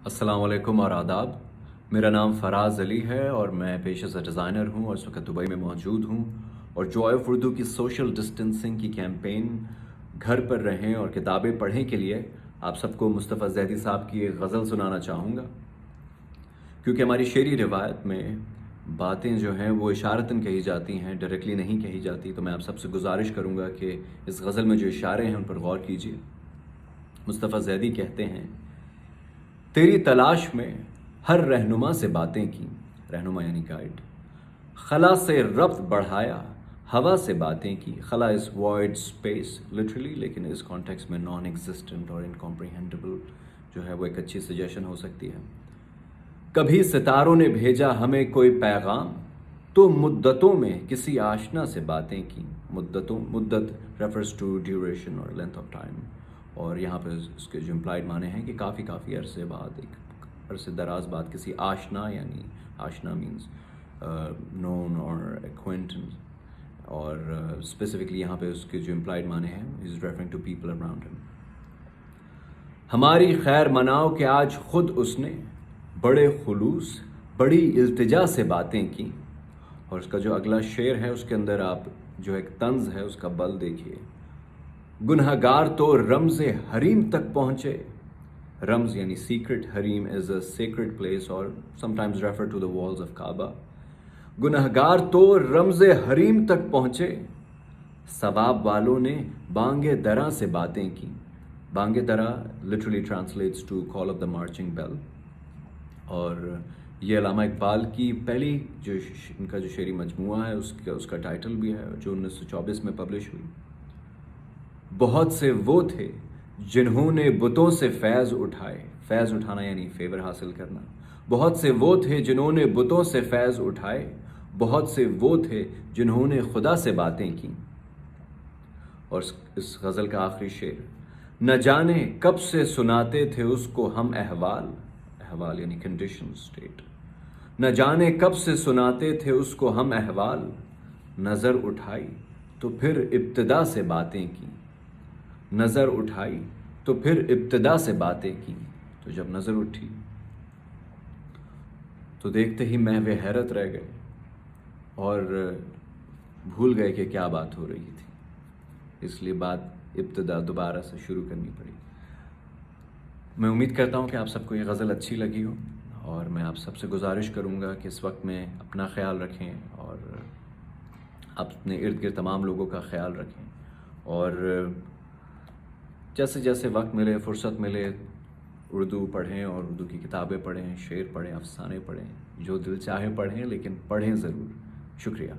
السلام علیکم اور آداب. میرا نام فراز علی ہے اور میں پیشے سے ڈیزائنر ہوں اور اس وقت دبئی میں موجود ہوں. اور جوائے آف اردو کی سوشل ڈسٹینسنگ کی کیمپین گھر پر رہیں اور کتابیں پڑھیں کے لیے آپ سب کو مصطفیٰ زیدی صاحب کی ایک غزل سنانا چاہوں گا. کیونکہ ہماری شعری روایت میں باتیں جو ہیں وہ اشارتاً کہی جاتی ہیں، ڈائریکٹلی نہیں کہی جاتی. تو میں آپ سب سے گزارش کروں گا کہ اس غزل میں جو اشارے ہیں ان پر غور کیجیے. مصطفیٰ زیدی کہتے ہیں: تیری تلاش میں ہر رہنما سے باتیں کی، رہنما یعنی گائیڈ، خلا سے ربط بڑھایا، ہوا سے باتیں کی. خلا از وائڈ اسپیس لٹرلی، لیکن اس کانٹیکس میں نان ایگزسٹنٹ اور انکمپریہنڈیبل جو ہے وہ ایک اچھی سجیشن ہو سکتی ہے. کبھی ستاروں نے بھیجا ہمیں کوئی پیغام، تو مدتوں میں کسی آشنا سے باتیں کی. مدت ریفرز ٹو ڈیوریشن اور لینتھ آف ٹائم. اور یہاں پہ اس کے جو امپلائڈ معنی ہیں کہ کافی عرصے بعد، ایک عرصے دراز بعد کسی آشنا، یعنی آشنا مینز نون اور ایکوینٹنس. اور اسپیسیفکلی یہاں پہ اس کے جو امپلائڈ معنی ہیں is referring to people around ہم. ہماری خیر مناؤ کہ آج خود اس نے بڑے خلوص بڑی التجا سے باتیں کی. اور اس کا جو اگلا شعر ہے اس کے اندر آپ جو ایک طنز ہے اس کا بل دیکھیے. گنہگار تو رمز حریم تک پہنچے. رمز یعنی سیکرٹ، حریم از اے سیکرٹ پلیس اور sometimes refer to the walls of Kaaba. گنہگار تو رمز حریم تک پہنچے، ثواب والوں نے بانگ درا سے باتیں کی. Bang Dara literally translates to call of the marching bell. اور یہ علامہ اقبال کی پہلی جو ان کا جو شعری مجموعہ ہے اس کا ٹائٹل بھی ہے، جو 1924 میں پبلش ہوئی. بہت سے وہ تھے جنہوں نے بتوں سے فیض اٹھائے. فیض اٹھانا یعنی فیور حاصل کرنا. بہت سے وہ تھے جنہوں نے بتوں سے فیض اٹھائے، بہت سے وہ تھے جنہوں نے خدا سے باتیں کی. اور اس غزل کا آخری شعر: نہ جانے کب سے سناتے تھے اس کو ہم احوال. احوال یعنی کنڈیشن، اسٹیٹ. نہ جانے کب سے سناتے تھے اس کو ہم احوال، نظر اٹھائی تو پھر ابتدا سے باتیں کی. نظر اٹھائی تو پھر ابتدا سے باتیں کی. تو جب نظر اٹھی تو دیکھتے ہی محو حیرت رہ گئے اور بھول گئے کہ کیا بات ہو رہی تھی. اس لیے بات ابتدا دوبارہ سے شروع کرنی پڑی. میں امید کرتا ہوں کہ آپ سب کو یہ غزل اچھی لگی ہو، اور میں آپ سب سے گزارش کروں گا کہ اس وقت میں اپنا خیال رکھیں اور اپنے ارد گرد تمام لوگوں کا خیال رکھیں. اور جیسے جیسے وقت ملے، فرصت ملے، اردو پڑھیں اور اردو کی کتابیں پڑھیں، شعر پڑھیں، افسانے پڑھیں، جو دل چاہے پڑھیں، لیکن پڑھیں ضرور. شکریہ.